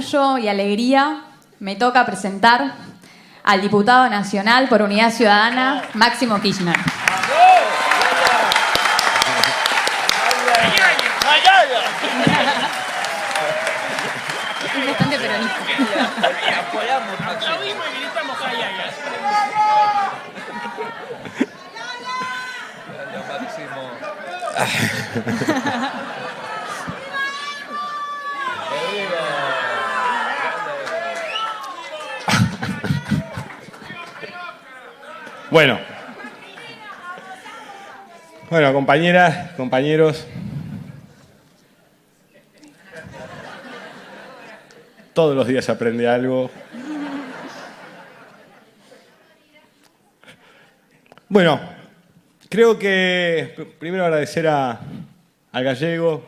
orgullo y alegría me toca presentar al diputado nacional por Unidad Ciudadana, Máximo Kirchner. Es bastante peronista. Aplaudimos y gritamos ay, ay, ay. Bueno, compañeras, compañeros, todos los días se aprende algo. Bueno, creo que primero agradecer al gallego,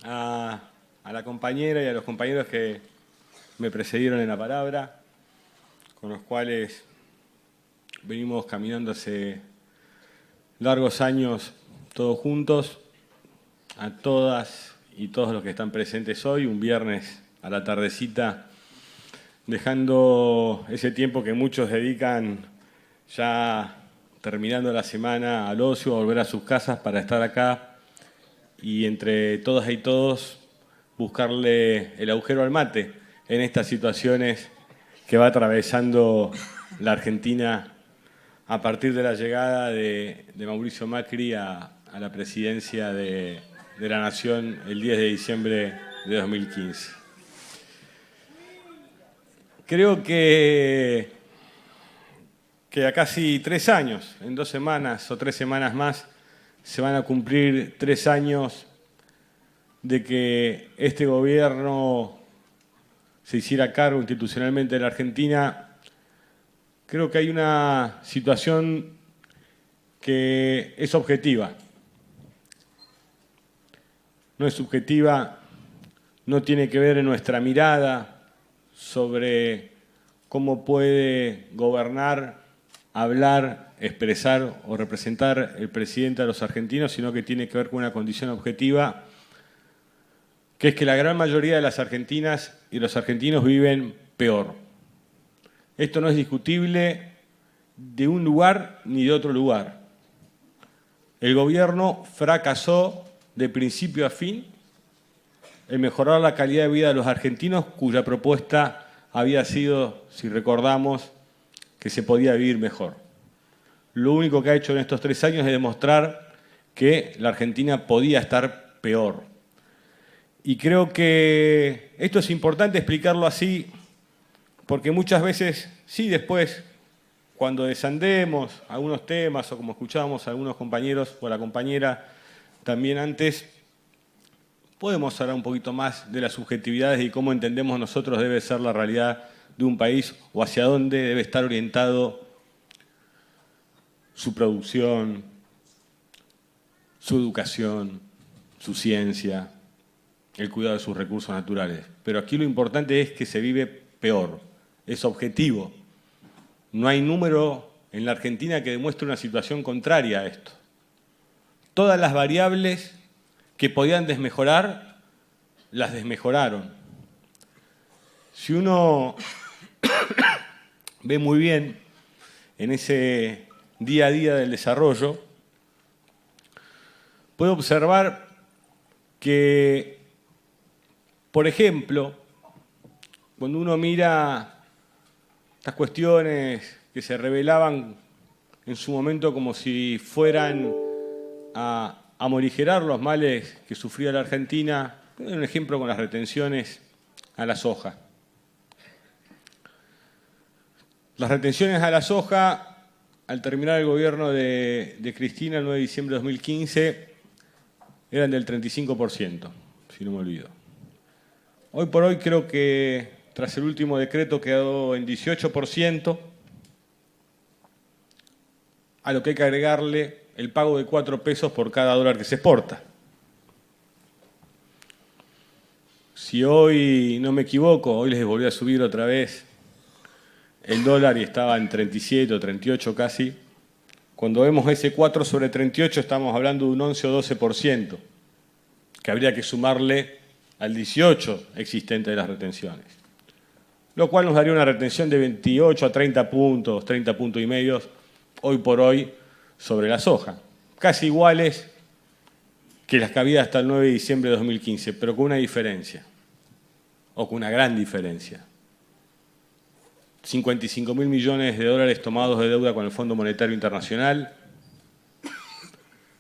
a la compañera y a los compañeros que me precedieron en la palabra, con los cuales venimos caminando hace largos años todos juntos, a todas y todos los que están presentes hoy, un viernes a la tardecita, dejando ese tiempo que muchos dedican ya terminando la semana al ocio, a volver a sus casas para estar acá y entre todas y todos buscarle el agujero al mate en estas situaciones que va atravesando la Argentina a partir de la llegada de Mauricio Macri a la presidencia de la Nación el 10 de diciembre de 2015. Creo que a casi 3 años, en 2 semanas o 3 semanas más, se van a cumplir 3 años de que este gobierno se hiciera cargo institucionalmente de la Argentina. Creo que hay una situación que es objetiva. No es subjetiva, no tiene que ver en nuestra mirada sobre cómo puede gobernar, hablar, expresar o representar el presidente a los argentinos, sino que tiene que ver con una condición objetiva, que es que la gran mayoría de las argentinas y los argentinos viven peor. Esto no es discutible de un lugar ni de otro lugar. El gobierno fracasó de principio a fin en mejorar la calidad de vida de los argentinos, cuya propuesta había sido, si recordamos, que se podía vivir mejor. Lo único que ha hecho en estos 3 años es demostrar que la Argentina podía estar peor. Y creo que esto es importante explicarlo así, porque muchas veces, sí, después, cuando desandemos algunos temas o como escuchábamos a algunos compañeros o a la compañera también antes, podemos hablar un poquito más de las subjetividades y cómo entendemos nosotros debe ser la realidad de un país o hacia dónde debe estar orientado su producción, su educación, su ciencia, el cuidado de sus recursos naturales. Pero aquí lo importante es que se vive peor, es objetivo. No hay número en la Argentina que demuestre una situación contraria a esto. Todas las variables que podían desmejorar, las desmejoraron. Si uno ve muy bien en ese día a día del desarrollo, puede observar que, por ejemplo, cuando uno mira estas cuestiones que se revelaban en su momento como si fueran a morigerar los males que sufría la Argentina, un ejemplo con las retenciones a la soja. Las retenciones a la soja, al terminar el gobierno de Cristina el 9 de diciembre de 2015, eran del 35%, si no me olvido. Hoy por hoy creo que tras el último decreto quedó en 18%, a lo que hay que agregarle el pago de 4 pesos por cada dólar que se exporta. Si hoy, no me equivoco, hoy les volví a subir otra vez el dólar y estaba en 37 o 38 casi, cuando vemos ese 4 sobre 38 estamos hablando de un 11 o 12%, que habría que sumarle al 18 existente de las retenciones, lo cual nos daría una retención de 28 a 30 puntos, 30 puntos y medios, hoy por hoy, sobre la soja, casi iguales que las que había hasta el 9 de diciembre de 2015, pero con una diferencia, o con una gran diferencia. 55.000 millones de dólares tomados de deuda con el Fondo Monetario Internacional,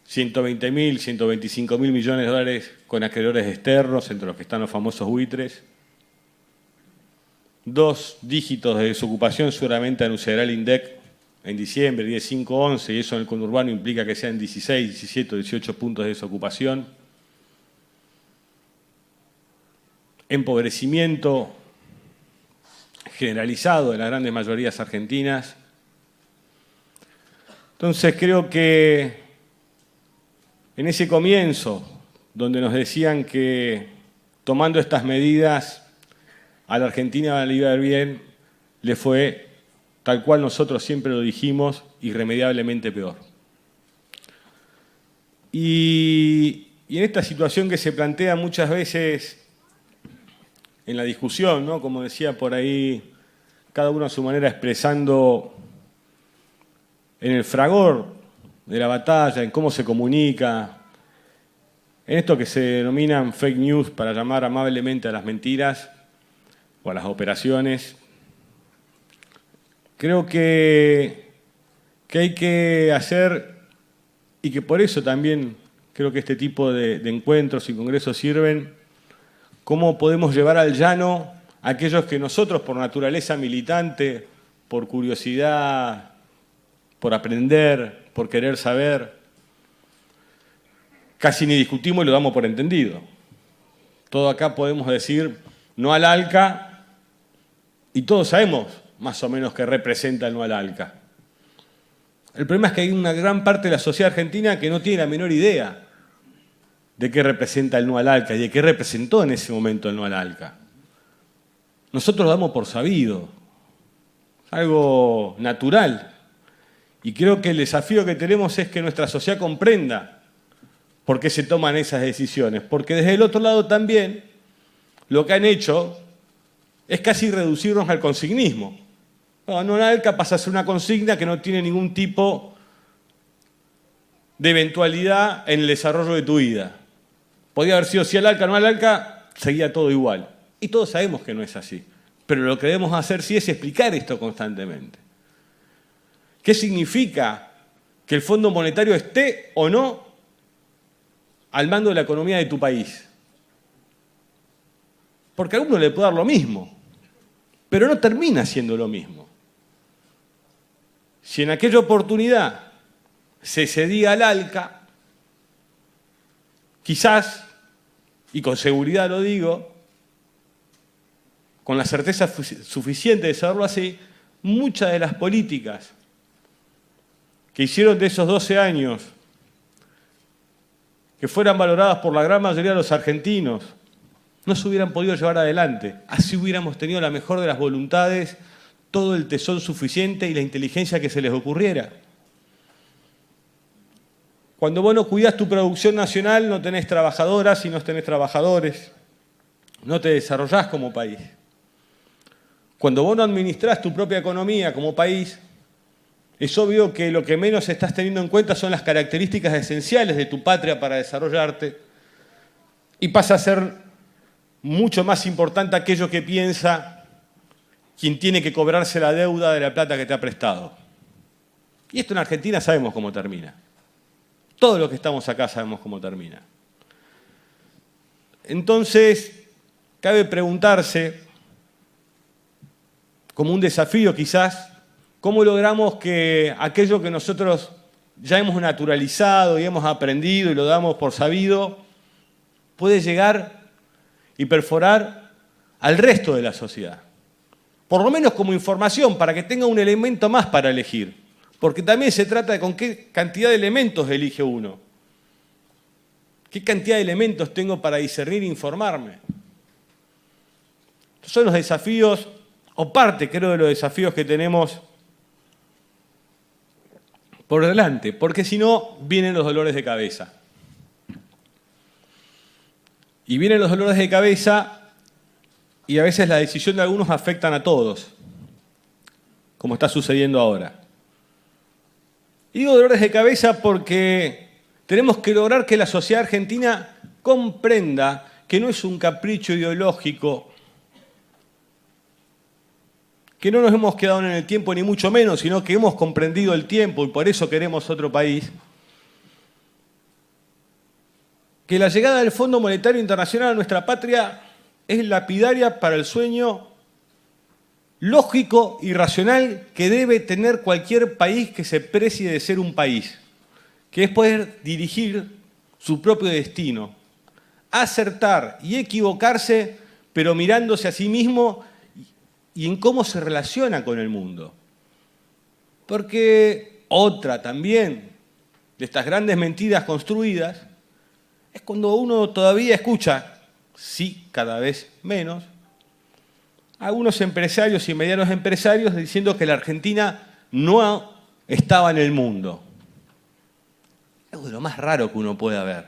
120.000, 125.000 millones de dólares con acreedores externos, entre los que están los famosos buitres. 2 dígitos de desocupación seguramente anunciará el INDEC en diciembre, 10, 5, 11, y eso en el conurbano implica que sean 16, 17 o 18 puntos de desocupación. Empobrecimiento generalizado de las grandes mayorías argentinas. Entonces creo que en ese comienzo, donde nos decían que tomando estas medidas a la Argentina le iba a ir bien, le fue, tal cual nosotros siempre lo dijimos, irremediablemente peor. Y en esta situación que se plantea muchas veces en la discusión, ¿no? Como decía por ahí, cada uno a su manera expresando en el fragor de la batalla, en cómo se comunica, en esto que se denominan fake news para llamar amablemente a las mentiras o a las operaciones. Creo que hay que hacer, y que por eso también creo que este tipo de encuentros y congresos sirven, cómo podemos llevar al llano a aquellos que nosotros por naturaleza militante, por curiosidad, por aprender, por querer saber, casi ni discutimos y lo damos por entendido. Todo acá podemos decir no al ALCA y todos sabemos más o menos qué representa el no al ALCA. El problema es que hay una gran parte de la sociedad argentina que no tiene la menor idea de qué representa el no al ALCA y de qué representó en ese momento el no al ALCA. Nosotros lo damos por sabido, algo natural. Y creo que el desafío que tenemos es que nuestra sociedad comprenda por qué se toman esas decisiones. Porque desde el otro lado también lo que han hecho es casi reducirnos al consignismo. No al ALCA pasa a ser una consigna que no tiene ningún tipo de eventualidad en el desarrollo de tu vida. Podía haber sido sí al ALCA, no al ALCA, seguía todo igual. Y todos sabemos que no es así. Pero lo que debemos hacer sí es explicar esto constantemente. ¿Qué significa que el Fondo Monetario esté o no al mando de la economía de tu país? Porque a uno le puede dar lo mismo, pero no termina siendo lo mismo. Si en aquella oportunidad se cedía al ALCA, quizás, y con seguridad lo digo, con la certeza suficiente de saberlo así, muchas de las políticas que hicieron de esos 12 años que fueran valoradas por la gran mayoría de los argentinos, no se hubieran podido llevar adelante. Así hubiéramos tenido la mejor de las voluntades, todo el tesón suficiente y la inteligencia que se les ocurriera. Cuando vos no cuidás tu producción nacional, no tenés trabajadoras y no tenés trabajadores. No te desarrollás como país. Cuando vos no administrás tu propia economía como país, es obvio que lo que menos estás teniendo en cuenta son las características esenciales de tu patria para desarrollarte y pasa a ser mucho más importante aquello que piensa quien tiene que cobrarse la deuda de la plata que te ha prestado. Y esto en Argentina sabemos cómo termina. Todos los que estamos acá sabemos cómo termina. Entonces, cabe preguntarse, como un desafío quizás, ¿cómo logramos que aquello que nosotros ya hemos naturalizado y hemos aprendido y lo damos por sabido, puede llegar y perforar al resto de la sociedad? Por lo menos como información, para que tenga un elemento más para elegir. Porque también se trata de con qué cantidad de elementos elige uno. ¿Qué cantidad de elementos tengo para discernir e informarme? Estos son los desafíos, o parte creo de los desafíos que tenemos por delante, porque si no, vienen los dolores de cabeza. Y vienen los dolores de cabeza y a veces la decisión de algunos afectan a todos, como está sucediendo ahora. Y digo dolores de cabeza porque tenemos que lograr que la sociedad argentina comprenda que no es un capricho ideológico, que no nos hemos quedado en el tiempo ni mucho menos, sino que hemos comprendido el tiempo y por eso queremos otro país. Que la llegada del Fondo Monetario Internacional a nuestra patria es lapidaria para el sueño lógico y racional que debe tener cualquier país que se precie de ser un país, que es poder dirigir su propio destino, acertar y equivocarse, pero mirándose a sí mismo y en cómo se relaciona con el mundo. Porque otra también de estas grandes mentiras construidas es cuando uno todavía escucha, sí, cada vez menos, a algunos empresarios y medianos empresarios diciendo que la Argentina no estaba en el mundo. Algo de lo más raro que uno pueda ver.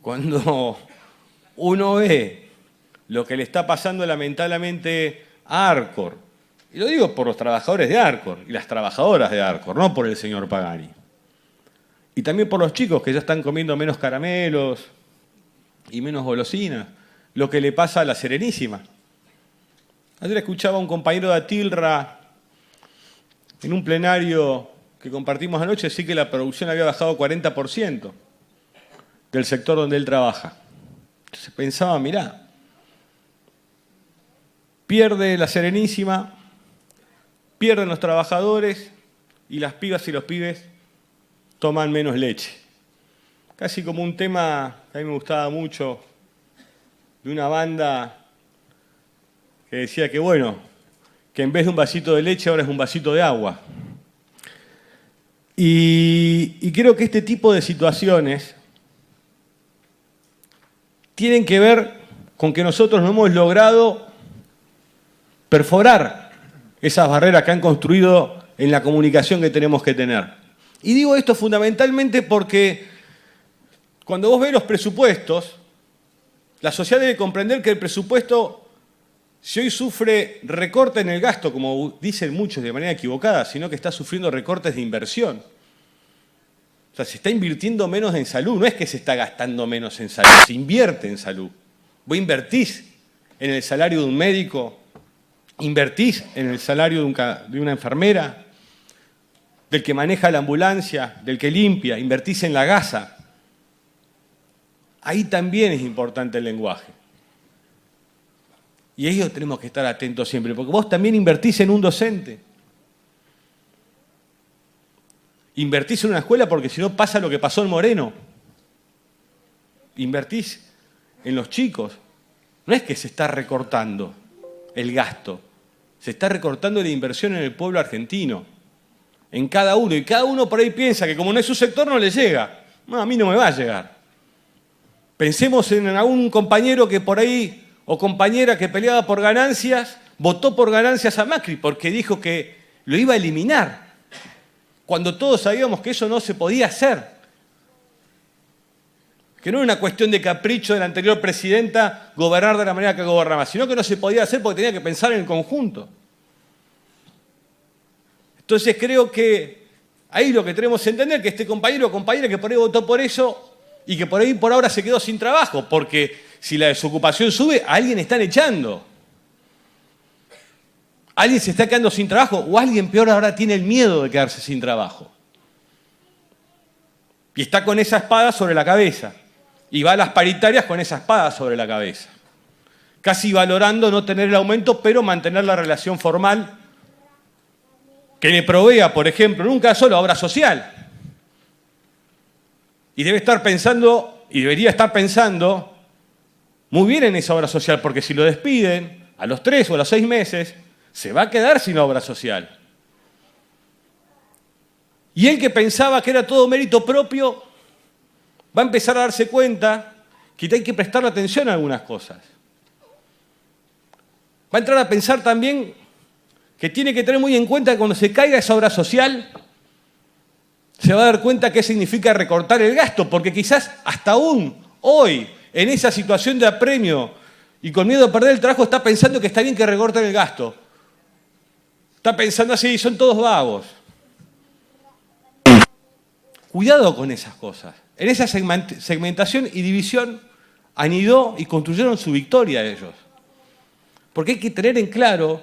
Cuando uno ve lo que le está pasando lamentablemente a Arcor, y lo digo por los trabajadores de Arcor y las trabajadoras de Arcor, no por el señor Pagani. Y también por los chicos que ya están comiendo menos caramelos y menos golosinas, lo que le pasa a la Serenísima. Ayer escuchaba a un compañero de Atilra en un plenario que compartimos anoche decir que la producción había bajado 40% del sector donde él trabaja. Entonces pensaba, mirá, pierde la Serenísima, pierden los trabajadores y las pibas y los pibes toman menos leche. Casi como un tema que a mí me gustaba mucho de una banda que decía que bueno, que en vez de un vasito de leche ahora es un vasito de agua. Y creo que este tipo de situaciones tienen que ver con que nosotros no hemos logrado perforar esas barreras que han construido en la comunicación que tenemos que tener. Y digo esto fundamentalmente porque cuando vos ves los presupuestos, la sociedad debe comprender que el presupuesto, si hoy sufre recorte en el gasto, como dicen muchos de manera equivocada, sino que está sufriendo recortes de inversión. O sea, se está invirtiendo menos en salud, no es que se está gastando menos en salud, se invierte en salud. Vos invertís en el salario de un médico, invertís en el salario de una enfermera, del que maneja la ambulancia, del que limpia, invertís en la gasa. Ahí también es importante el lenguaje. Y a ello tenemos que estar atentos siempre, porque vos también invertís en un docente. Invertís en una escuela porque si no pasa lo que pasó en Moreno. Invertís en los chicos. No es que se está recortando el gasto, se está recortando la inversión en el pueblo argentino, en cada uno. Y cada uno por ahí piensa que como no es su sector no le llega. No, a mí no me va a llegar. Pensemos en algún compañero que por ahí, o compañera que peleaba por ganancias, votó por ganancias a Macri porque dijo que lo iba a eliminar, cuando todos sabíamos que eso no se podía hacer. Que no era una cuestión de capricho de la anterior presidenta gobernar de la manera que gobernaba, sino que no se podía hacer porque tenía que pensar en el conjunto. Entonces creo que ahí lo que tenemos que entender es que este compañero o compañera que por ahí votó por eso y que por ahí por ahora se quedó sin trabajo, porque si la desocupación sube, a alguien están echando. Alguien se está quedando sin trabajo o alguien peor ahora tiene el miedo de quedarse sin trabajo. Y está con esa espada sobre la cabeza. Y va a las paritarias con esa espada sobre la cabeza. Casi valorando no tener el aumento, pero mantener la relación formal que le provea, por ejemplo, en un caso la obra social. Y debe estar pensando, y debería estar pensando muy bien en esa obra social, porque si lo despiden a los 3 o a los 6 meses, se va a quedar sin obra social. Y él que pensaba que era todo mérito propio, va a empezar a darse cuenta que hay que prestarle atención a algunas cosas. Va a entrar a pensar también que tiene que tener muy en cuenta que cuando se caiga esa obra social, se va a dar cuenta qué significa recortar el gasto, porque quizás hasta aún hoy, en esa situación de apremio y con miedo a perder el trabajo está pensando que está bien que recorten el gasto. Está pensando así, son todos vagos. Cuidado con esas cosas. En esa segmentación y división anidó y construyeron su victoria ellos. Porque hay que tener en claro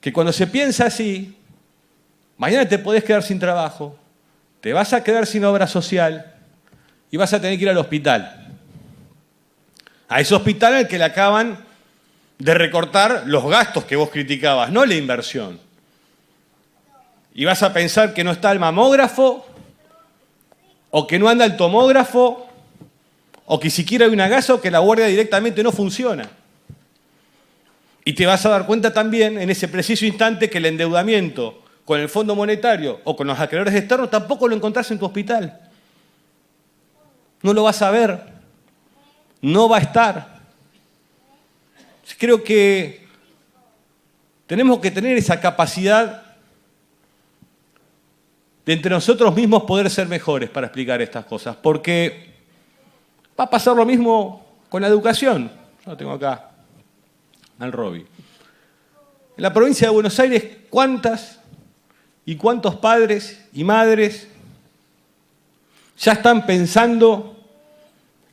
que cuando se piensa así, mañana te podés quedar sin trabajo, te vas a quedar sin obra social y vas a tener que ir al hospital. A ese hospital al que le acaban de recortar los gastos que vos criticabas, no la inversión. Y vas a pensar que no está el mamógrafo, o que no anda el tomógrafo, o que siquiera hay una gasa, o que la guardia directamente no funciona. Y te vas a dar cuenta también en ese preciso instante que el endeudamiento con el Fondo Monetario o con los acreedores externos tampoco lo encontrás en tu hospital. No lo vas a ver, no va a estar. Creo que tenemos que tener esa capacidad de entre nosotros mismos poder ser mejores para explicar estas cosas, porque va a pasar lo mismo con la educación. Yo tengo acá al Roby. En la provincia de Buenos Aires, ¿cuántas y cuántos padres y madres ya están pensando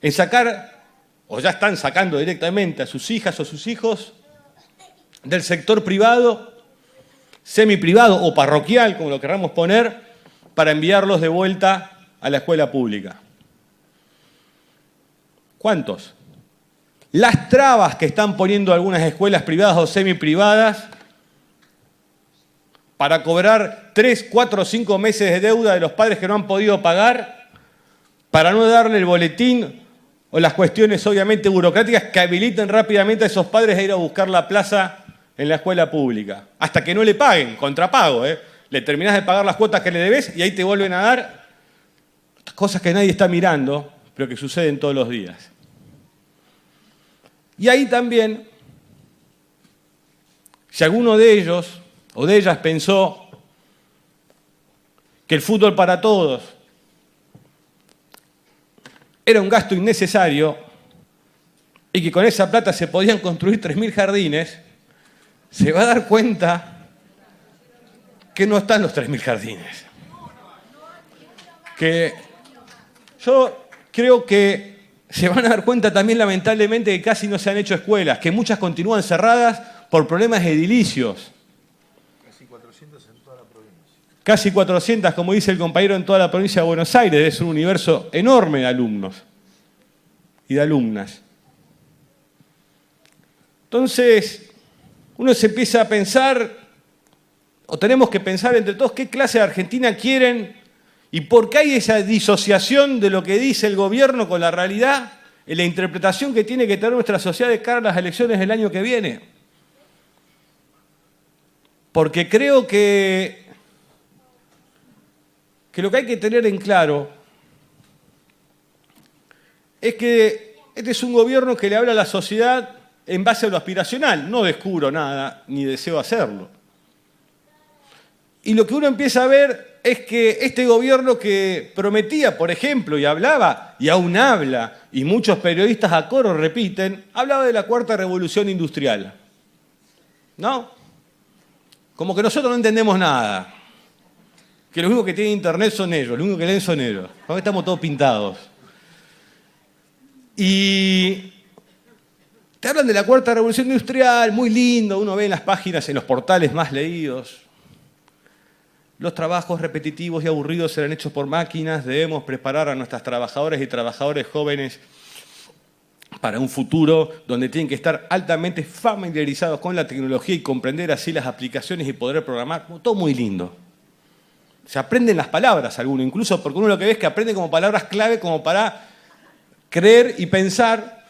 en sacar, o ya están sacando directamente a sus hijas o sus hijos del sector privado, semiprivado o parroquial, como lo queramos poner, para enviarlos de vuelta a la escuela pública? ¿Cuántos? Las trabas que están poniendo algunas escuelas privadas o semiprivadas para cobrar 3, 4 o 5 meses de deuda de los padres que no han podido pagar, para no darle el boletín o las cuestiones obviamente burocráticas que habiliten rápidamente a esos padres a ir a buscar la plaza en la escuela pública. Hasta que no le paguen, contrapago, Le terminás de pagar las cuotas que le debes y ahí te vuelven a dar cosas que nadie está mirando, pero que suceden todos los días. Y ahí también, si alguno de ellos o de ellas pensó que el fútbol para todos era un gasto innecesario y que con esa plata se podían construir 3.000 jardines, se va a dar cuenta que no están los 3.000 jardines. Que yo creo que se van a dar cuenta también, lamentablemente, que casi no se han hecho escuelas, que muchas continúan cerradas por problemas edilicios. Casi 400 en toda la provincia. Casi 400, como dice el compañero, en toda la provincia de Buenos Aires. Es un universo enorme de alumnos y de alumnas. Entonces, uno se empieza a pensar, o tenemos que pensar entre todos, qué clase de Argentina quieren. ¿Y por qué hay esa disociación de lo que dice el gobierno con la realidad en la interpretación que tiene que tener nuestra sociedad de cara a las elecciones del año que viene? Porque creo que lo que hay que tener en claro es que este es un gobierno que le habla a la sociedad en base a lo aspiracional. No descubro nada, ni deseo hacerlo. Y lo que uno empieza a ver es que este gobierno que prometía, por ejemplo, y hablaba, y aún habla, y muchos periodistas a coro repiten, hablaba de la cuarta revolución industrial. ¿No? Como que nosotros no entendemos nada. Que los únicos que tienen internet son ellos, los únicos que leen son ellos. Porque estamos todos pintados. Y te hablan de la cuarta revolución industrial, muy lindo, uno ve en las páginas, en los portales más leídos. Los trabajos repetitivos y aburridos serán hechos por máquinas. Debemos preparar a nuestras trabajadoras y trabajadores jóvenes para un futuro donde tienen que estar altamente familiarizados con la tecnología y comprender así las aplicaciones y poder programar. Todo muy lindo. Se aprenden las palabras algunos, incluso porque uno lo que ve es que aprende como palabras clave como para creer y pensar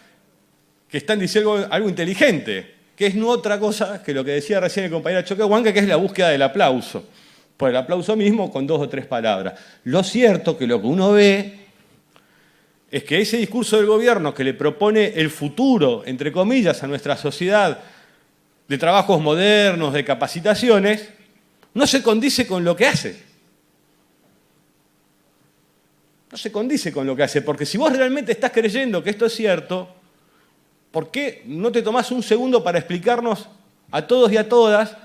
que están diciendo algo inteligente, que es no otra cosa que lo que decía recién el compañero Choquehuanca, que es la búsqueda del aplauso. Por el aplauso mismo con 2 o 3 palabras. Lo cierto que lo que uno ve es que ese discurso del gobierno que le propone el futuro, entre comillas, a nuestra sociedad de trabajos modernos, de capacitaciones, no se condice con lo que hace. no se condice con lo que hace, porque si vos realmente estás creyendo que esto es cierto, ¿por qué no te tomás un segundo para explicarnos a todos y a todas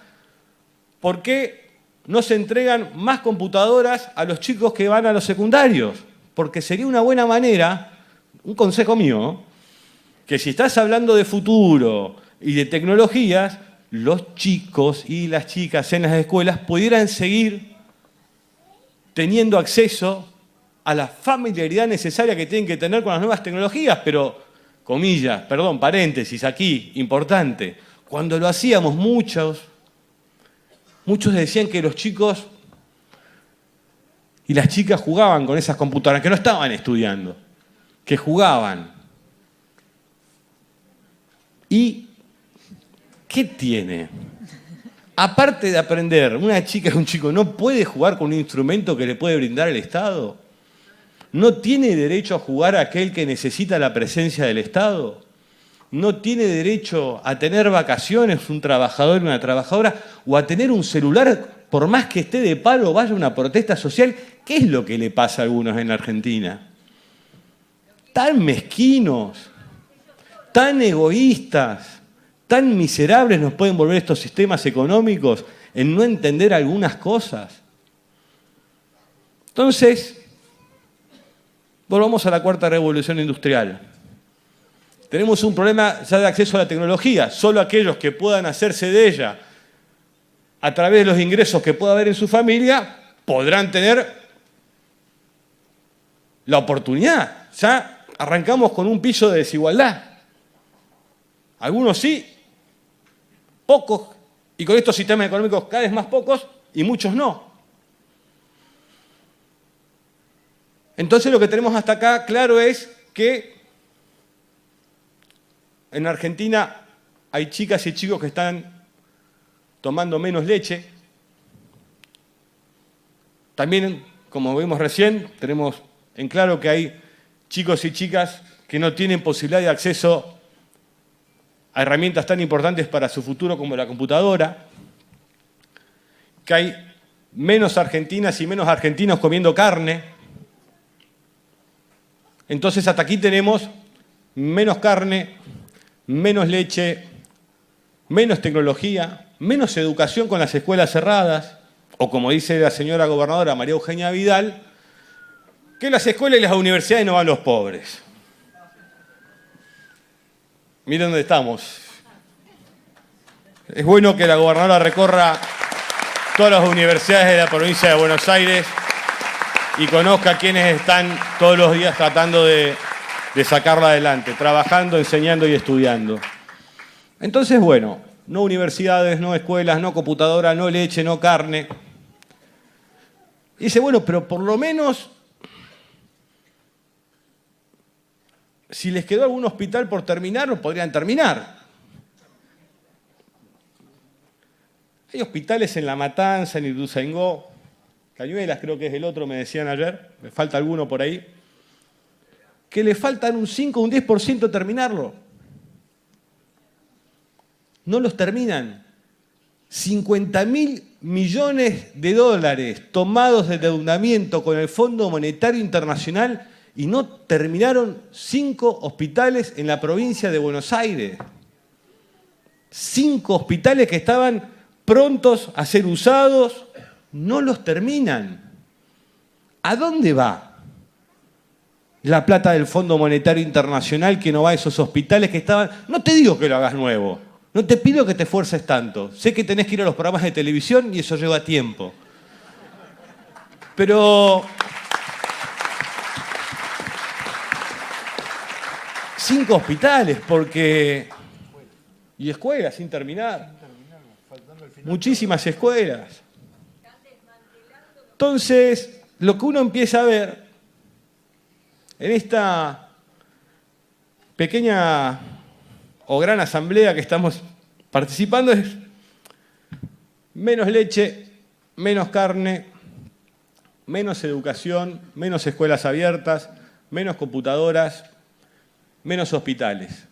por qué no se entregan más computadoras a los chicos que van a los secundarios? Porque sería una buena manera, un consejo mío, que si estás hablando de futuro y de tecnologías, los chicos y las chicas en las escuelas pudieran seguir teniendo acceso a la familiaridad necesaria que tienen que tener con las nuevas tecnologías, pero, comillas, perdón, paréntesis aquí, importante, cuando lo hacíamos muchos decían que los chicos y las chicas jugaban con esas computadoras, que no estaban estudiando, que jugaban. ¿Y qué tiene? Aparte de aprender, una chica y un chico no puede jugar con un instrumento que le puede brindar el Estado. ¿No tiene derecho a jugar aquel que necesita la presencia del Estado? ¿No tiene derecho a tener vacaciones un trabajador y una trabajadora? ¿O a tener un celular, por más que esté de paro o vaya a una protesta social? ¿Qué es lo que le pasa a algunos en la Argentina? Tan mezquinos, tan egoístas, tan miserables nos pueden volver estos sistemas económicos en no entender algunas cosas. Entonces, volvamos a la cuarta revolución industrial. Tenemos un problema ya de acceso a la tecnología. Solo aquellos que puedan hacerse de ella a través de los ingresos que pueda haber en su familia podrán tener la oportunidad. Ya arrancamos con un piso de desigualdad. Algunos sí, pocos, y con estos sistemas económicos cada vez más pocos, y muchos no. Entonces lo que tenemos hasta acá claro es que en Argentina hay chicas y chicos que están tomando menos leche. También, como vimos recién, tenemos en claro que hay chicos y chicas que no tienen posibilidad de acceso a herramientas tan importantes para su futuro como la computadora, que hay menos argentinas y menos argentinos comiendo carne. Entonces hasta aquí tenemos menos carne, menos leche, menos tecnología, menos educación con las escuelas cerradas, o como dice la señora gobernadora María Eugenia Vidal, que las escuelas y las universidades no van los pobres. Miren dónde estamos. Es bueno que la gobernadora recorra todas las universidades de la provincia de Buenos Aires y conozca quiénes están todos los días tratando de sacarla adelante, trabajando, enseñando y estudiando. Entonces, bueno, no universidades, no escuelas, no computadora, no leche, no carne. Y dice, bueno, pero por lo menos, si les quedó algún hospital por terminar, lo podrían terminar. Hay hospitales en La Matanza, en Ituzaingó, Cañuelas creo que es el otro, me decían ayer, me falta alguno por ahí, que le faltan un 5 o un 10% terminarlo. No los terminan. 50.000 millones de dólares tomados de endeudamiento con el Fondo Monetario Internacional y no terminaron 5 hospitales en la provincia de Buenos Aires. 5 hospitales que estaban prontos a ser usados, no los terminan. ¿A dónde va la plata del Fondo Monetario Internacional que no va a esos hospitales que estaban? No te digo que lo hagas nuevo, no te pido que te esfuerces tanto. Sé que tenés que ir a los programas de televisión y eso lleva tiempo. Pero 5 hospitales, porque... Y escuelas sin terminar. Muchísimas escuelas. Entonces, lo que uno empieza a ver en esta pequeña o gran asamblea que estamos participando es menos leche, menos carne, menos educación, menos escuelas abiertas, menos computadoras, menos hospitales.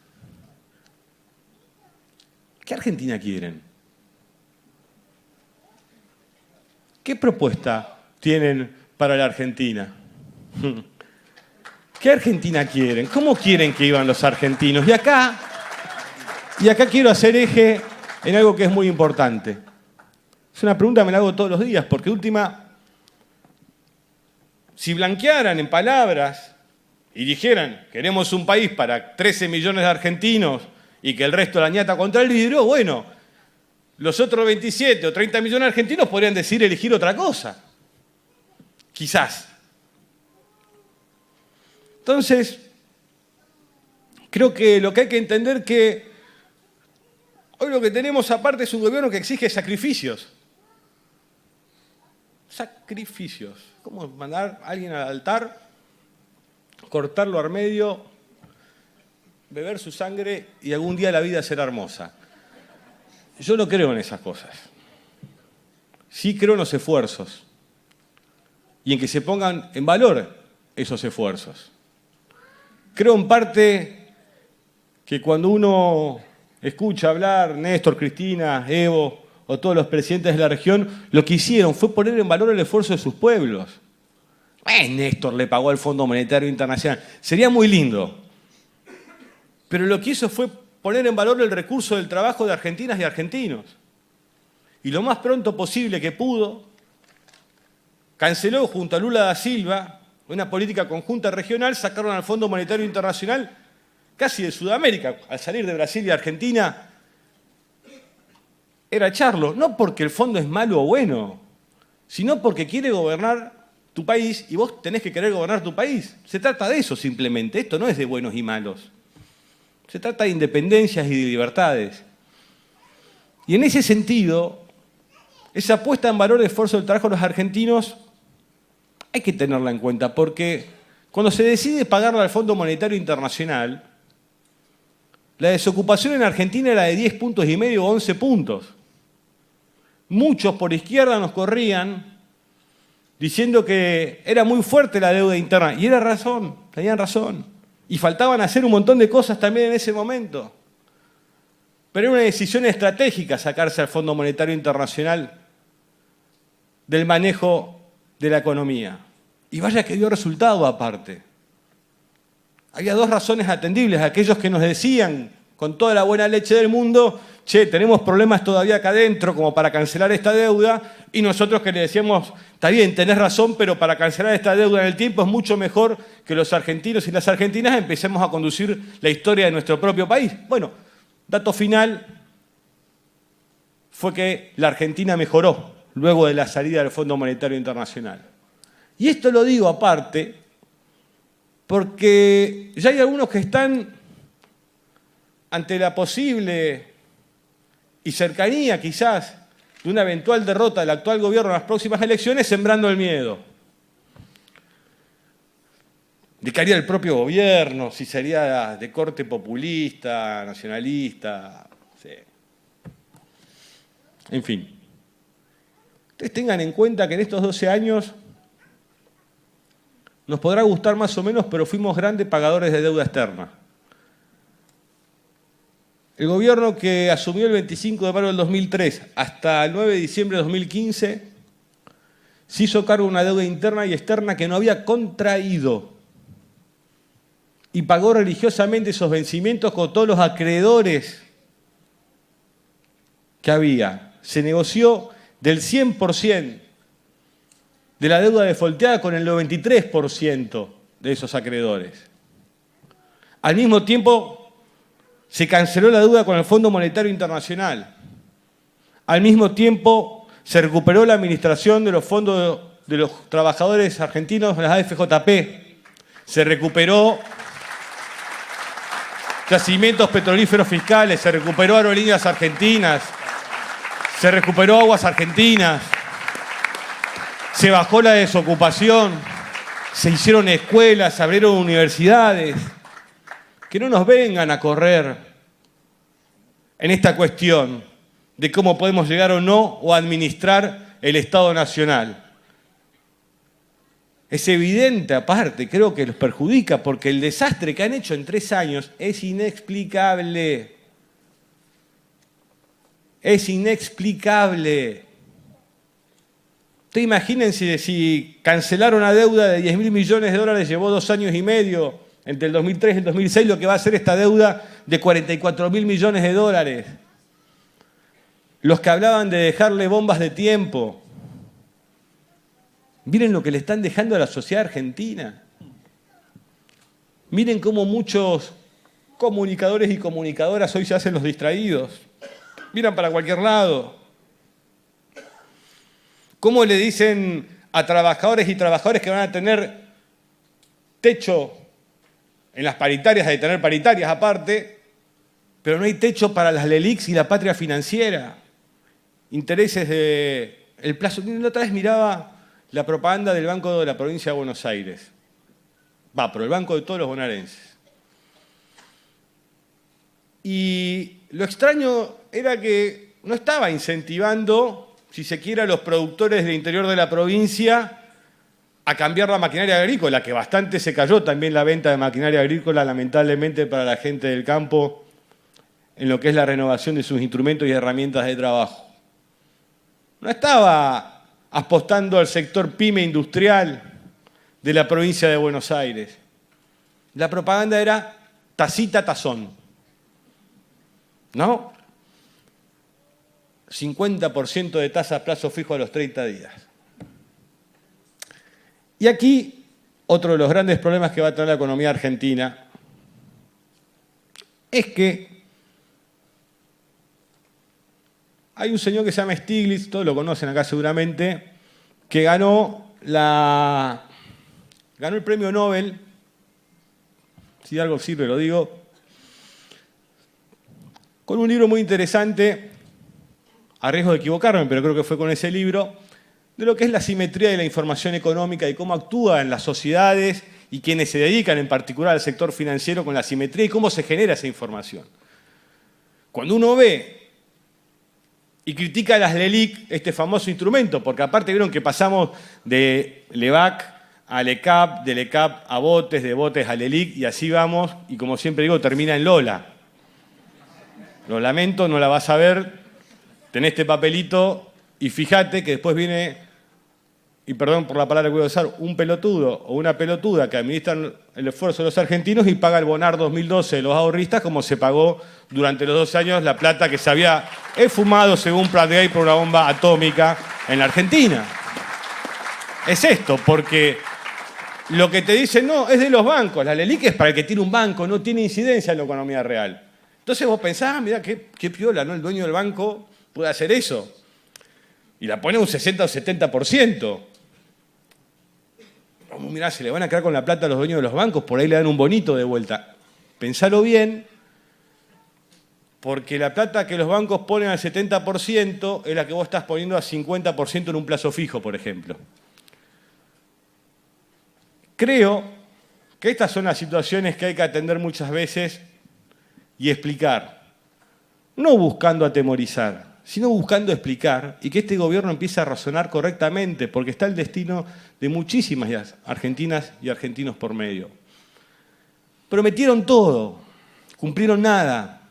¿Qué Argentina quieren? ¿Qué propuesta tienen para la Argentina? ¿Qué Argentina quieren? ¿Cómo quieren que vivan los argentinos? Y acá quiero hacer eje en algo que es muy importante. Es una pregunta que me la hago todos los días, porque si blanquearan en palabras y dijeran, queremos un país para 13 millones de argentinos y que el resto la ñata contra el vidrio, bueno, los otros 27 o 30 millones de argentinos podrían decidir elegir otra cosa. Quizás. Entonces, creo que lo que hay que entender que hoy lo que tenemos aparte es un gobierno que exige sacrificios. Sacrificios. ¿Cómo mandar a alguien al altar, cortarlo al medio, beber su sangre y algún día la vida será hermosa? Yo no creo en esas cosas. Sí creo en los esfuerzos y en que se pongan en valor esos esfuerzos. Creo en parte que cuando uno escucha hablar Néstor, Cristina, Evo o todos los presidentes de la región, lo que hicieron fue poner en valor el esfuerzo de sus pueblos. Néstor le pagó al Fondo Monetario Internacional. Sería muy lindo. Pero lo que hizo fue poner en valor el recurso del trabajo de argentinas y argentinos. Y lo más pronto posible que pudo, canceló junto a Lula da Silva una política conjunta regional, sacaron al Fondo Monetario Internacional casi de Sudamérica. Al salir de Brasil y Argentina, era echarlo, no porque el fondo es malo o bueno, sino porque quiere gobernar tu país y vos tenés que querer gobernar tu país. Se trata de eso simplemente, esto no es de buenos y malos. Se trata de independencias y de libertades. Y en ese sentido, esa puesta en valor del esfuerzo del trabajo de los argentinos hay que tenerla en cuenta, porque cuando se decide pagarla al Fondo Monetario Internacional, la desocupación en Argentina era de 10 puntos y medio o 11 puntos. Muchos por izquierda nos corrían diciendo que era muy fuerte la deuda interna. Y era razón, tenían razón. Y faltaban hacer un montón de cosas también en ese momento. Pero era una decisión estratégica sacarse al Fondo Monetario Internacional del manejo de la economía. Y vaya que dio resultado aparte. Había dos razones atendibles. Aquellos que nos decían con toda la buena leche del mundo, che, tenemos problemas todavía acá adentro como para cancelar esta deuda, y nosotros que le decíamos, está bien, tenés razón, pero para cancelar esta deuda en el tiempo es mucho mejor que los argentinos y las argentinas empecemos a conducir la historia de nuestro propio país. Bueno, dato final fue que la Argentina mejoró luego de la salida del Fondo Monetario Internacional. Y esto lo digo aparte porque ya hay algunos que están ante la posible y cercanía quizás de una eventual derrota del actual gobierno en las próximas elecciones, sembrando el miedo. De qué haría el propio gobierno, si sería de corte populista, nacionalista, sí. En fin. Ustedes tengan en cuenta que en estos 12 años nos podrá gustar más o menos, pero fuimos grandes pagadores de deuda externa. El gobierno que asumió el 25 de mayo del 2003 hasta el 9 de diciembre de 2015 se hizo cargo de una deuda interna y externa que no había contraído y pagó religiosamente esos vencimientos con todos los acreedores que había. Se negoció del 100% de la deuda defolteada con el 93% de esos acreedores. Al mismo tiempo, se canceló la deuda con el Fondo Monetario Internacional. Al mismo tiempo, se recuperó la administración de los fondos de los trabajadores argentinos, las AFJP. Se recuperó yacimientos petrolíferos fiscales, se recuperó aerolíneas argentinas, se recuperó aguas argentinas, se bajó la desocupación, se hicieron escuelas, se abrieron universidades. Que no nos vengan a correr en esta cuestión de cómo podemos llegar o no o administrar el Estado Nacional. Es evidente, aparte, creo que los perjudica porque el desastre que han hecho en 3 años es inexplicable. Es inexplicable. Ustedes imagínense si cancelar una deuda de 10.000 millones de dólares llevó 2 años y medio, entre el 2003 y el 2006, lo que va a ser esta deuda de 44.000 millones de dólares. Los que hablaban de dejarle bombas de tiempo. Miren lo que le están dejando a la sociedad argentina. Miren cómo muchos comunicadores y comunicadoras hoy se hacen los distraídos. Miran para cualquier lado. ¿Cómo le dicen a trabajadores y trabajadoras que van a tener techo en las paritarias, de tener paritarias aparte, pero no hay techo para las LELIQs y la patria financiera? Intereses de el plazo. La otra vez miraba la propaganda del Banco de la Provincia de Buenos Aires. Pero el banco de todos los bonaerenses. Y lo extraño era que no estaba incentivando, si se quiere, a los productores del interior de la provincia a cambiar la maquinaria agrícola, que bastante se cayó también la venta de maquinaria agrícola, lamentablemente, para la gente del campo, en lo que es la renovación de sus instrumentos y herramientas de trabajo. No estaba apostando al sector pyme industrial de la provincia de Buenos Aires. La propaganda era tacita, tazón. ¿No? 50% de tasa a plazo fijo a los 30 días. Y aquí, otro de los grandes problemas que va a tener la economía argentina es que hay un señor que se llama Stiglitz, todos lo conocen acá seguramente, que ganó el premio Nobel, si algo sirve lo digo, con un libro muy interesante, a riesgo de equivocarme, pero creo que fue con ese libro, de lo que es la simetría de la información económica y cómo actúa en las sociedades y quienes se dedican en particular al sector financiero con la simetría y cómo se genera esa información. Cuando uno ve y critica las LELIQ, este famoso instrumento, porque aparte vieron que pasamos de LEVAC a LECAP, de LECAP a botes, de botes a LELIQ, y así vamos, y como siempre digo, termina en Lola. Lo lamento, no la vas a ver, tenés este papelito, y fíjate que después viene, y perdón por la palabra que voy a usar, un pelotudo o una pelotuda que administran el esfuerzo de los argentinos y paga el Bonar 2012 de los ahorristas, como se pagó durante los 2 años la plata que se había esfumado, según Pratgate, por una bomba atómica en la Argentina. Es esto, porque lo que te dicen, no, es de los bancos, la LELIQ es para el que tiene un banco, no tiene incidencia en la economía real. Entonces vos pensás, mirá, qué piola, ¿no? El dueño del banco puede hacer eso. Y la pone un 60 o 70%. Mirá, se le van a quedar con la plata a los dueños de los bancos, por ahí le dan un bonito de vuelta. Pensalo bien, porque la plata que los bancos ponen al 70% es la que vos estás poniendo a 50% en un plazo fijo, por ejemplo. Creo que estas son las situaciones que hay que atender muchas veces y explicar. No buscando atemorizar, sino buscando explicar y que este gobierno empiece a razonar correctamente, porque está el destino de muchísimas argentinas y argentinos por medio. Prometieron todo, cumplieron nada.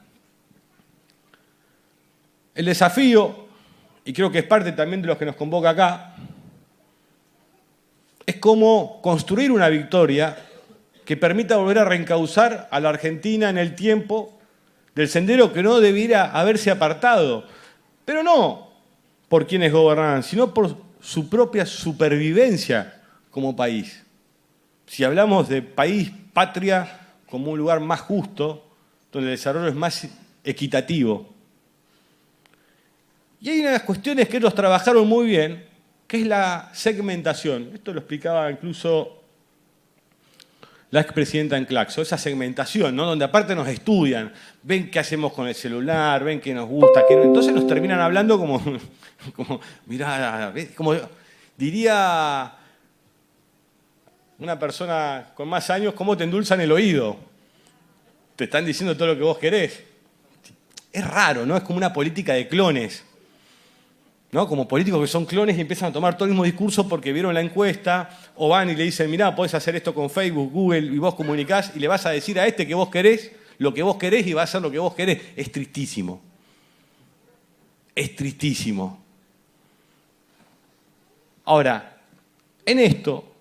El desafío, y creo que es parte también de los que nos convoca acá, es cómo construir una victoria que permita volver a reencauzar a la Argentina en el tiempo del sendero que no debiera haberse apartado, pero no por quienes gobernaban, sino por su propia supervivencia como país. Si hablamos de país, patria, como un lugar más justo, donde el desarrollo es más equitativo. Y hay unas cuestiones que ellos trabajaron muy bien, que es la segmentación. Esto lo explicaba incluso la expresidenta en Claxo, esa segmentación, ¿no? Donde aparte nos estudian, ven qué hacemos con el celular, ven qué nos gusta, qué no. Entonces nos terminan hablando como mirá, como diría una persona con más años, cómo te endulzan el oído. Te están diciendo todo lo que vos querés. Es raro, ¿no? Es como una política de clones, ¿no? Como políticos que son clones y empiezan a tomar todo el mismo discurso porque vieron la encuesta o van y le dicen, mirá, podés hacer esto con Facebook, Google y vos comunicás y le vas a decir a este que vos querés lo que vos querés y va a hacer lo que vos querés. Es tristísimo. Es tristísimo. Ahora, en esto,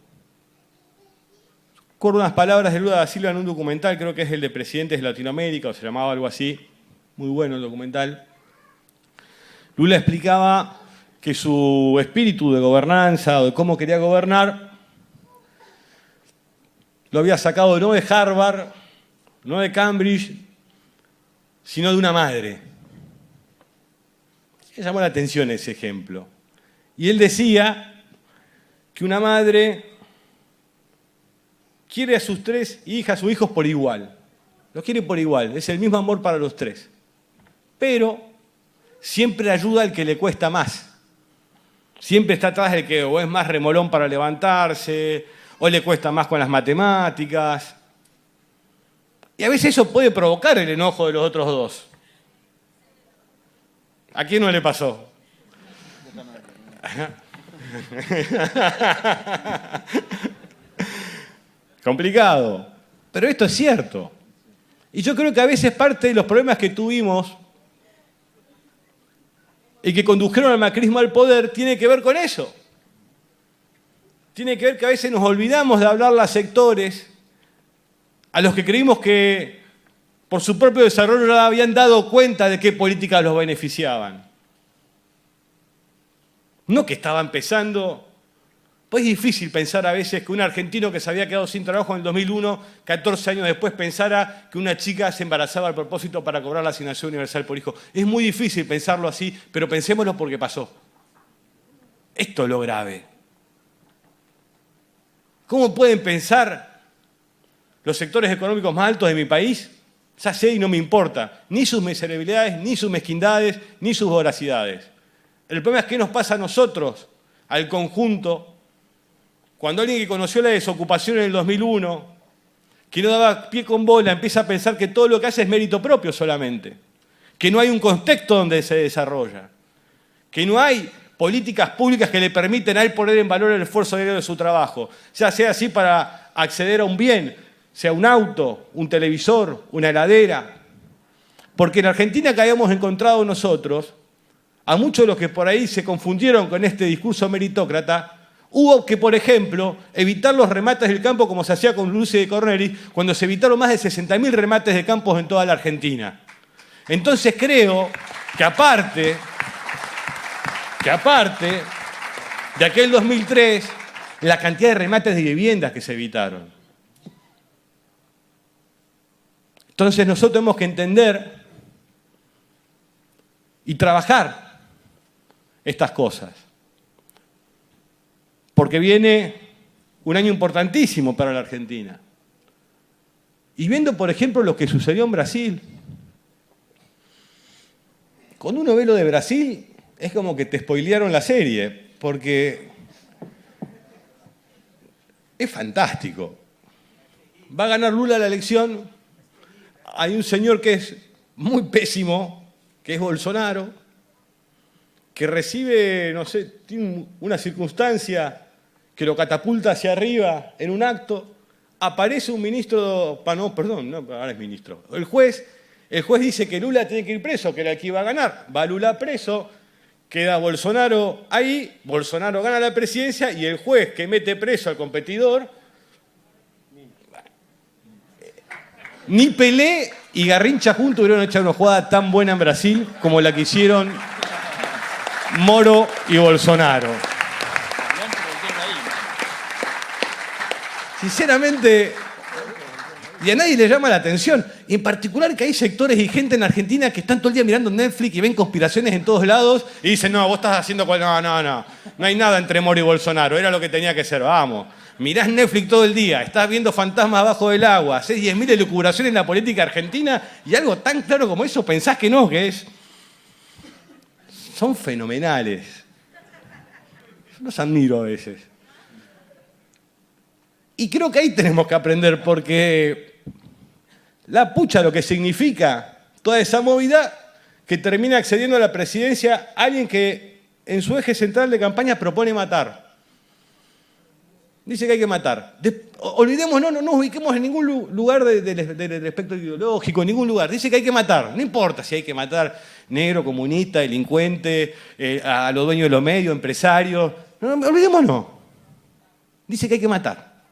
recuerdo unas palabras de Lula da Silva en un documental, creo que es el de Presidentes de Latinoamérica, o se llamaba algo así, muy bueno el documental. Lula explicaba que su espíritu de gobernanza o de cómo quería gobernar lo había sacado no de Harvard, no de Cambridge, sino de una madre. Me llamó la atención ese ejemplo. Y él decía que una madre quiere a sus 3 hijas, a sus hijos por igual. Los quiere por igual, es el mismo amor para los 3. Pero siempre ayuda al que le cuesta más. Siempre está atrás del que o es más remolón para levantarse, o le cuesta más con las matemáticas. Y a veces eso puede provocar el enojo de los otros 2. ¿A quién no le pasó? Complicado. Pero esto es cierto. Y yo creo que a veces parte de los problemas que tuvimos y que condujeron al macrismo al poder tiene que ver con eso. Tiene que ver que a veces nos olvidamos de hablarle a sectores a los que creímos que por su propio desarrollo ya habían dado cuenta de qué políticas los beneficiaban. No que estaba empezando. Pues es difícil pensar a veces que un argentino que se había quedado sin trabajo en el 2001, 14 años después, pensara que una chica se embarazaba al propósito para cobrar la asignación universal por hijo. Es muy difícil pensarlo así, pero pensémoslo porque pasó. Esto es lo grave. ¿Cómo pueden pensar los sectores económicos más altos de mi país? Ya sé y no me importa. Ni sus miserabilidades, ni sus mezquindades, ni sus voracidades. El problema es qué nos pasa a nosotros, al conjunto, cuando alguien que conoció la desocupación en el 2001, que no daba pie con bola, empieza a pensar que todo lo que hace es mérito propio solamente, que no hay un contexto donde se desarrolla, que no hay políticas públicas que le permiten a él poner en valor el esfuerzo diario de su trabajo, ya sea así para acceder a un bien, sea un auto, un televisor, una heladera. Porque en Argentina que habíamos encontrado nosotros, a muchos de los que por ahí se confundieron con este discurso meritócrata, hubo que, por ejemplo, evitar los remates del campo como se hacía con Lucy de Corneli, cuando se evitaron más de 60.000 remates de campos en toda la Argentina. Entonces creo que aparte de aquel 2003, la cantidad de remates de viviendas que se evitaron. Entonces nosotros tenemos que entender y trabajar estas cosas. Porque viene un año importantísimo para la Argentina. Y viendo, por ejemplo, lo que sucedió en Brasil, cuando uno ve lo de Brasil, es como que te spoilearon la serie, porque es fantástico. Va a ganar Lula la elección, hay un señor que es muy pésimo, que es Bolsonaro, que recibe, no sé, tiene una circunstancia que lo catapulta hacia arriba en un acto, aparece un ministro, ahora es ministro, el juez dice que Lula tiene que ir preso, que era el que iba a ganar, va Lula preso, queda Bolsonaro ahí, Bolsonaro gana la presidencia y el juez que mete preso al competidor, ni Pelé y Garrincha juntos hubieran hecho una jugada tan buena en Brasil como la que hicieron Moro y Bolsonaro. Sinceramente, y a nadie le llama la atención. Y en particular que hay sectores y gente en Argentina que están todo el día mirando Netflix y ven conspiraciones en todos lados y dicen, no, vos estás haciendo... No hay nada entre Moro y Bolsonaro, era lo que tenía que ser, vamos. Mirás Netflix todo el día, estás viendo fantasmas abajo del agua, hacés 10.000 elucubraciones en la política argentina y algo tan claro como eso pensás que no, que es... Son fenomenales. Yo los admiro a veces. Y creo que ahí tenemos que aprender, porque la pucha lo que significa toda esa movida que termina accediendo a la presidencia alguien que en su eje central de campaña propone matar. Dice que hay que matar. Olvidemos, no nos ubiquemos en ningún lugar del espectro ideológico, en ningún lugar. Dice que hay que matar. No importa si hay que matar negro, comunista, delincuente, a los dueños de los medios, empresarios. No, olvidémonos. Dice que hay que matar.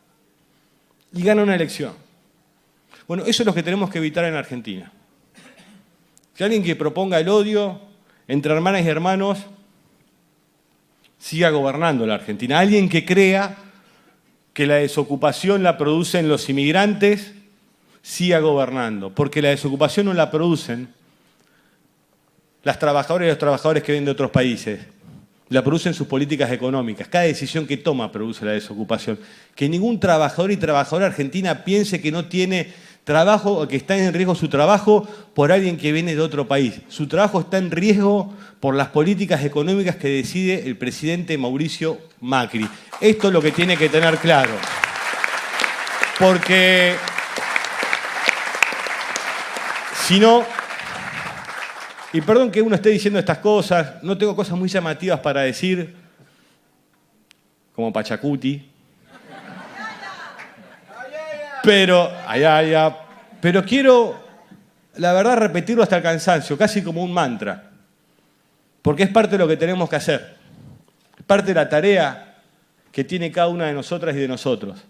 Y gana una elección. Bueno, eso es lo que tenemos que evitar en Argentina. Que alguien que proponga el odio entre hermanas y hermanos siga gobernando la Argentina. Alguien que crea que la desocupación la producen los inmigrantes siga gobernando. Porque la desocupación no la producen las trabajadoras y los trabajadores que vienen de otros países. La producen sus políticas económicas. Cada decisión que toma produce la desocupación. Que ningún trabajador y trabajadora argentina piense que no tiene trabajo o que está en riesgo su trabajo por alguien que viene de otro país. Su trabajo está en riesgo por las políticas económicas que decide el presidente Mauricio Macri. Esto es lo que tiene que tener claro. Porque si no, y perdón que uno esté diciendo estas cosas, no tengo cosas muy llamativas para decir, como Pachacuti, pero quiero, la verdad, repetirlo hasta el cansancio, casi como un mantra, porque es parte de lo que tenemos que hacer, es parte de la tarea que tiene cada una de nosotras y de nosotros.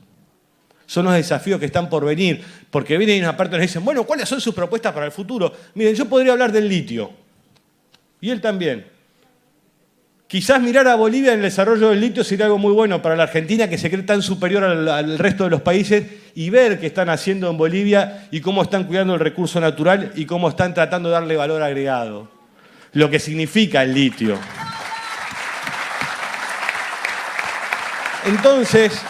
Son los desafíos que están por venir, porque vienen una parte y nos dicen, bueno, ¿cuáles son sus propuestas para el futuro? Miren, yo podría hablar del litio, y él también. Quizás mirar a Bolivia en el desarrollo del litio sería algo muy bueno para la Argentina, que se cree tan superior al resto de los países, y ver qué están haciendo en Bolivia y cómo están cuidando el recurso natural y cómo están tratando de darle valor agregado. Lo que significa el litio. Entonces,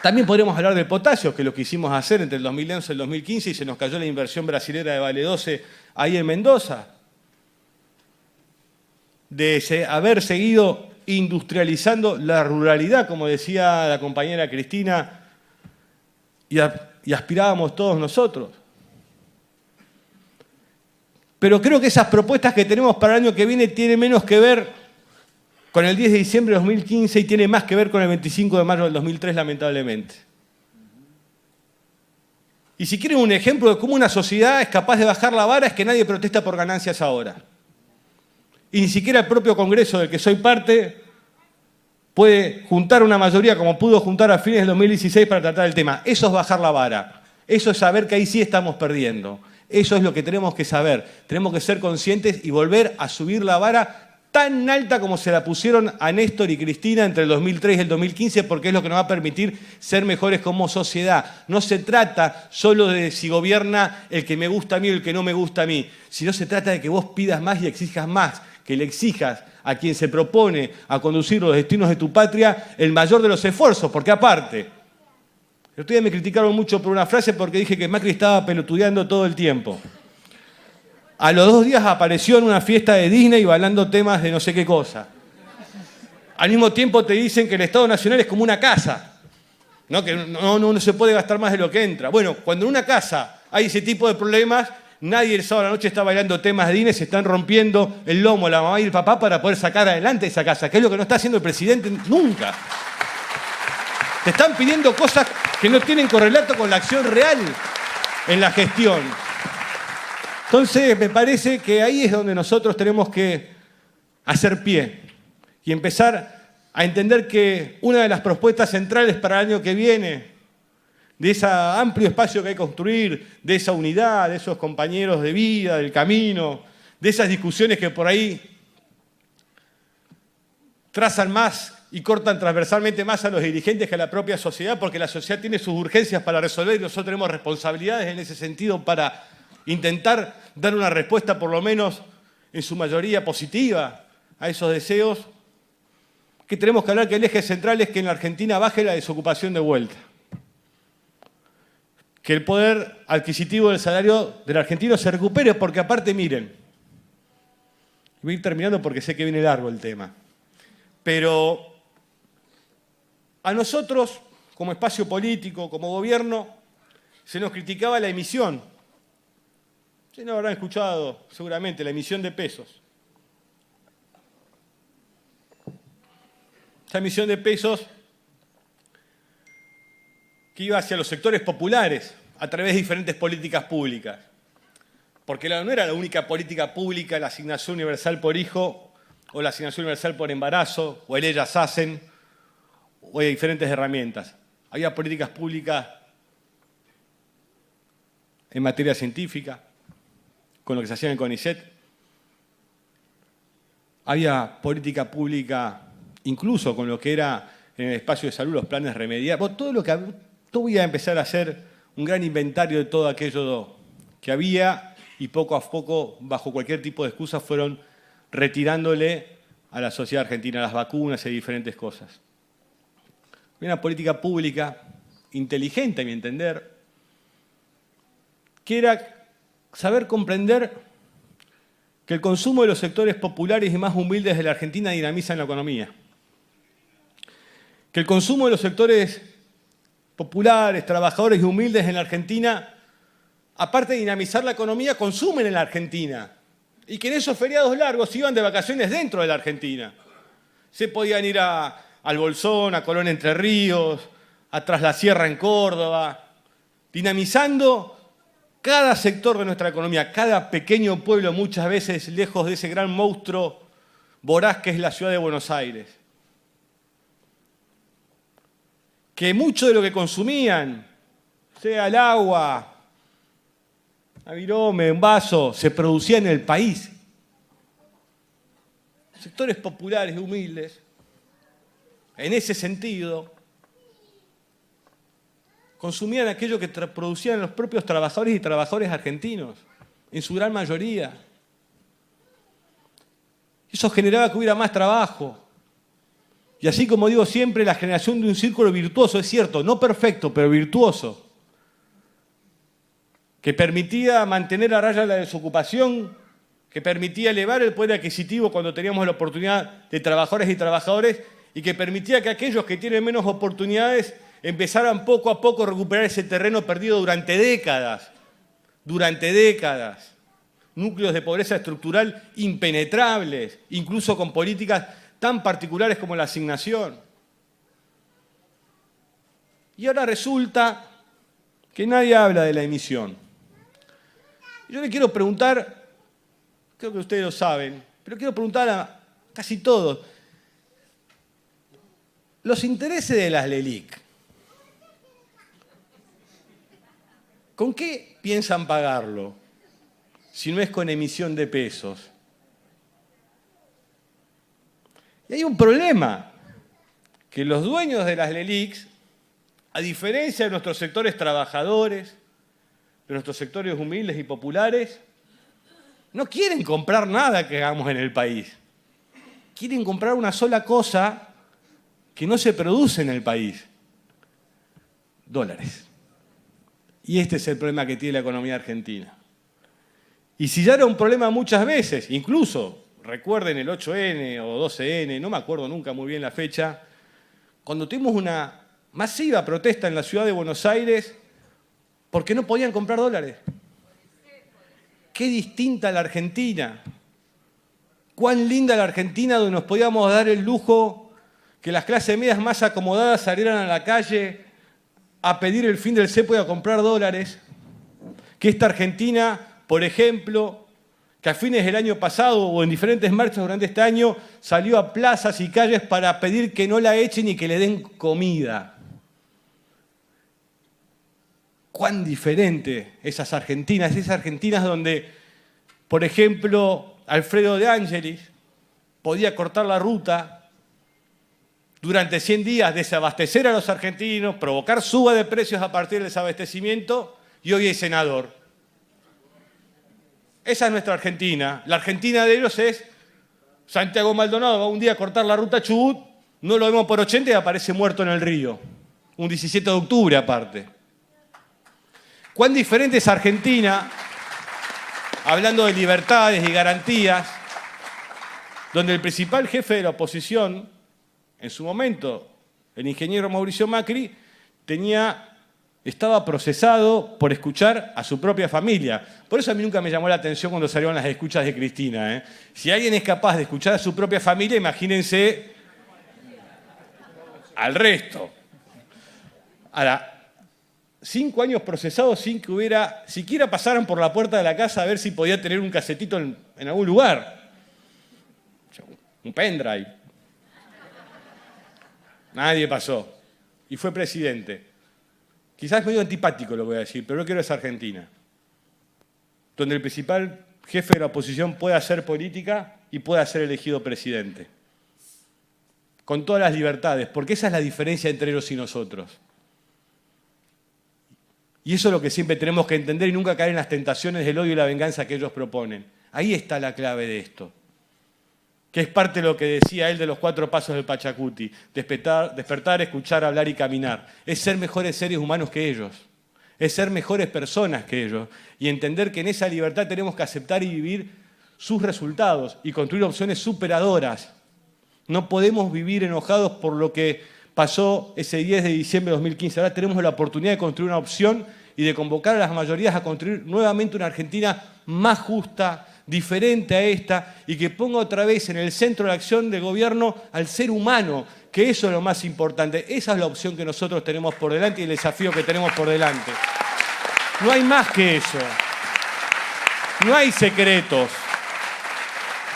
también podríamos hablar del potasio, que es lo que hicimos hacer entre el 2011 y el 2015 y se nos cayó la inversión brasilera de Vale 12 ahí en Mendoza. De haber seguido industrializando la ruralidad, como decía la compañera Cristina, y aspirábamos todos nosotros. Pero creo que esas propuestas que tenemos para el año que viene tienen menos que ver con el 10 de diciembre de 2015 y tiene más que ver con el 25 de mayo del 2003, lamentablemente. Y si quieren un ejemplo de cómo una sociedad es capaz de bajar la vara, es que nadie protesta por ganancias ahora. Y ni siquiera el propio Congreso del que soy parte puede juntar una mayoría como pudo juntar a fines del 2016 para tratar el tema. Eso es bajar la vara. Eso es saber que ahí sí estamos perdiendo. Eso es lo que tenemos que saber. Tenemos que ser conscientes y volver a subir la vara tan alta como se la pusieron a Néstor y Cristina entre el 2003 y el 2015, porque es lo que nos va a permitir ser mejores como sociedad. No se trata solo de si gobierna el que me gusta a mí o el que no me gusta a mí, sino se trata de que vos pidas más y exijas más, que le exijas a quien se propone a conducir los destinos de tu patria el mayor de los esfuerzos, porque aparte, el otro día me criticaron mucho por una frase porque dije que Macri estaba pelotudeando todo el tiempo. A los 2 días apareció en una fiesta de Disney bailando temas de no sé qué cosa. Al mismo tiempo te dicen que el Estado Nacional es como una casa, ¿no? Que no se puede gastar más de lo que entra. Bueno, cuando en una casa hay ese tipo de problemas, nadie el sábado a la noche está bailando temas de Disney, se están rompiendo el lomo la mamá y el papá para poder sacar adelante esa casa, que es lo que no está haciendo el presidente nunca. Te están pidiendo cosas que no tienen correlato con la acción real en la gestión. Entonces, me parece que ahí es donde nosotros tenemos que hacer pie y empezar a entender que una de las propuestas centrales para el año que viene, de ese amplio espacio que hay que construir, de esa unidad, de esos compañeros de vida, del camino, de esas discusiones que por ahí trazan más y cortan transversalmente más a los dirigentes que a la propia sociedad, porque la sociedad tiene sus urgencias para resolver y nosotros tenemos responsabilidades en ese sentido para intentar dar una respuesta, por lo menos en su mayoría positiva, a esos deseos, que tenemos que hablar que el eje central es que en la Argentina baje la desocupación de vuelta. Que el poder adquisitivo del salario del argentino se recupere, porque aparte, miren, voy a ir terminando porque sé que viene largo el tema, pero a nosotros, como espacio político, como gobierno, se nos criticaba la emisión. Sí, no habrán escuchado seguramente la emisión de pesos. Esa emisión de pesos que iba hacia los sectores populares a través de diferentes políticas públicas. Porque no era la única política pública la asignación universal por hijo o la asignación universal por embarazo, o el Ellas Hacen, o hay diferentes herramientas. Había políticas públicas en materia científica, con lo que se hacía en el CONICET. Había política pública incluso con lo que era en el espacio de salud, los planes remediables. Todo voy a empezar a hacer un gran inventario de todo aquello que había y poco a poco, bajo cualquier tipo de excusa, fueron retirándole a la sociedad argentina las vacunas y diferentes cosas. Una política pública inteligente, a mi entender, que era saber comprender que el consumo de los sectores populares y más humildes de la Argentina dinamizan la economía. Que el consumo de los sectores populares, trabajadores y humildes en la Argentina, aparte de dinamizar la economía, consumen en la Argentina. Y que en esos feriados largos iban de vacaciones dentro de la Argentina. Se podían ir al Bolsón, a Colón Entre Ríos, a Tras la Sierra en Córdoba, dinamizando cada sector de nuestra economía, cada pequeño pueblo, muchas veces lejos de ese gran monstruo voraz que es la ciudad de Buenos Aires. Que mucho de lo que consumían, sea el agua, a virome, en vaso, se producía en el país. Sectores populares y humildes, en ese sentido, consumían aquello que producían los propios trabajadores y trabajadores argentinos, en su gran mayoría. Eso generaba que hubiera más trabajo. Y así como digo siempre, la generación de un círculo virtuoso, es cierto, no perfecto, pero virtuoso, que permitía mantener a raya la desocupación, que permitía elevar el poder adquisitivo cuando teníamos la oportunidad de trabajadores y trabajadores, y que permitía que aquellos que tienen menos oportunidades empezaran poco a poco a recuperar ese terreno perdido durante décadas. Durante décadas. Núcleos de pobreza estructural impenetrables, incluso con políticas tan particulares como la asignación. Y ahora resulta que nadie habla de la emisión. Yo le quiero preguntar, creo que ustedes lo saben, pero quiero preguntar a casi todos, los intereses de las LELIC, ¿con qué piensan pagarlo si no es con emisión de pesos? Y hay un problema, que los dueños de las LELICs, a diferencia de nuestros sectores trabajadores, de nuestros sectores humildes y populares, no quieren comprar nada que hagamos en el país. Quieren comprar una sola cosa que no se produce en el país: dólares. Y este es el problema que tiene la economía argentina. Y si ya era un problema muchas veces, incluso, recuerden el 8N o 12N, no me acuerdo nunca muy bien la fecha, cuando tuvimos una masiva protesta en la ciudad de Buenos Aires porque no podían comprar dólares. Qué distinta la Argentina. Cuán linda la Argentina, donde nos podíamos dar el lujo que las clases medias más acomodadas salieran a la calle a pedir el fin del cepo y a comprar dólares. Que esta Argentina, por ejemplo, que a fines del año pasado o en diferentes marchas durante este año salió a plazas y calles para pedir que no la echen y que le den comida. Cuán diferente esas Argentinas donde, por ejemplo, Alfredo de Angelis podía cortar la ruta durante 100 días, desabastecer a los argentinos, provocar suba de precios a partir del desabastecimiento, y hoy es senador. Esa es nuestra Argentina. La Argentina de ellos es Santiago Maldonado, va un día a cortar la ruta Chubut, no lo vemos por 80 y aparece muerto en el río. Un 17 de octubre aparte. Cuán diferente es Argentina, hablando de libertades y garantías, donde el principal jefe de la oposición, en su momento, el ingeniero Mauricio Macri, estaba procesado por escuchar a su propia familia. Por eso a mí nunca me llamó la atención cuando salieron las escuchas de Cristina. Si alguien es capaz de escuchar a su propia familia, imagínense al resto. Ahora, 5 años procesados sin que siquiera pasaran por la puerta de la casa a ver si podía tener un casetito en algún lugar. un pendrive. Nadie pasó. Y fue presidente. Quizás medio antipático lo voy a decir, pero no quiero es Argentina, donde el principal jefe de la oposición pueda hacer política y pueda ser elegido presidente. Con todas las libertades, porque esa es la diferencia entre ellos y nosotros. Y eso es lo que siempre tenemos que entender y nunca caer en las tentaciones del odio y la venganza que ellos proponen. Ahí está la clave de esto, que es parte de lo que decía él de los 4 pasos del Pachacuti: despertar, escuchar, hablar y caminar. Es ser mejores seres humanos que ellos, es ser mejores personas que ellos y entender que en esa libertad tenemos que aceptar y vivir sus resultados y construir opciones superadoras. No podemos vivir enojados por lo que pasó ese 10 de diciembre de 2015. Ahora tenemos la oportunidad de construir una opción y de convocar a las mayorías a construir nuevamente una Argentina más justa, diferente a esta, y que ponga otra vez en el centro de la acción del gobierno al ser humano, que eso es lo más importante. Esa es la opción que nosotros tenemos por delante y el desafío que tenemos por delante. No hay más que eso. No hay secretos.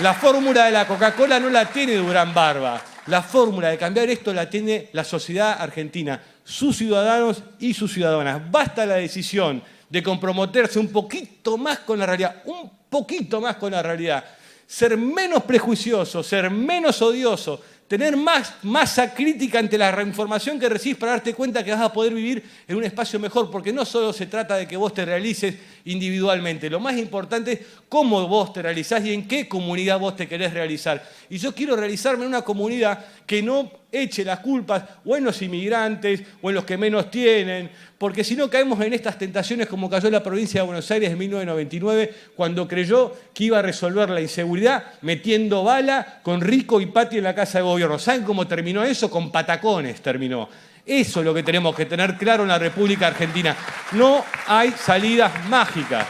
La fórmula de la Coca-Cola no la tiene Durán Barba. La fórmula de cambiar esto la tiene la sociedad argentina, sus ciudadanos y sus ciudadanas. Basta la decisión de comprometerse un poquito más con la realidad, un poquito más con la realidad, ser menos prejuicioso, ser menos odioso, tener más masa crítica ante la información que recibes para darte cuenta que vas a poder vivir en un espacio mejor, porque no solo se trata de que vos te realices individualmente, lo más importante es cómo vos te realizás y en qué comunidad vos te querés realizar. Y yo quiero realizarme en una comunidad que no eche las culpas o en los inmigrantes o en los que menos tienen, porque si no caemos en estas tentaciones como cayó la provincia de Buenos Aires en 1999, cuando creyó que iba a resolver la inseguridad metiendo bala con Rico y Patti en la casa de gobierno. ¿Saben cómo terminó eso? Con patacones terminó. Eso es lo que tenemos que tener claro en la República Argentina. No hay salidas mágicas.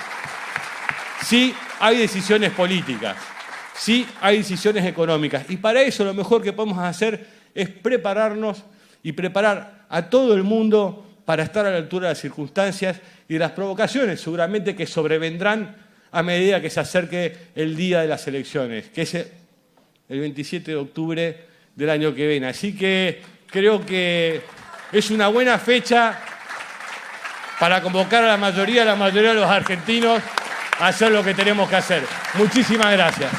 Sí hay decisiones políticas. Sí hay decisiones económicas. Y para eso lo mejor que podemos hacer es prepararnos y preparar a todo el mundo para estar a la altura de las circunstancias y de las provocaciones, seguramente que sobrevendrán a medida que se acerque el día de las elecciones, que es el 27 de octubre del año que viene. Así que creo que es una buena fecha para convocar a la mayoría de los argentinos a hacer lo que tenemos que hacer. Muchísimas gracias.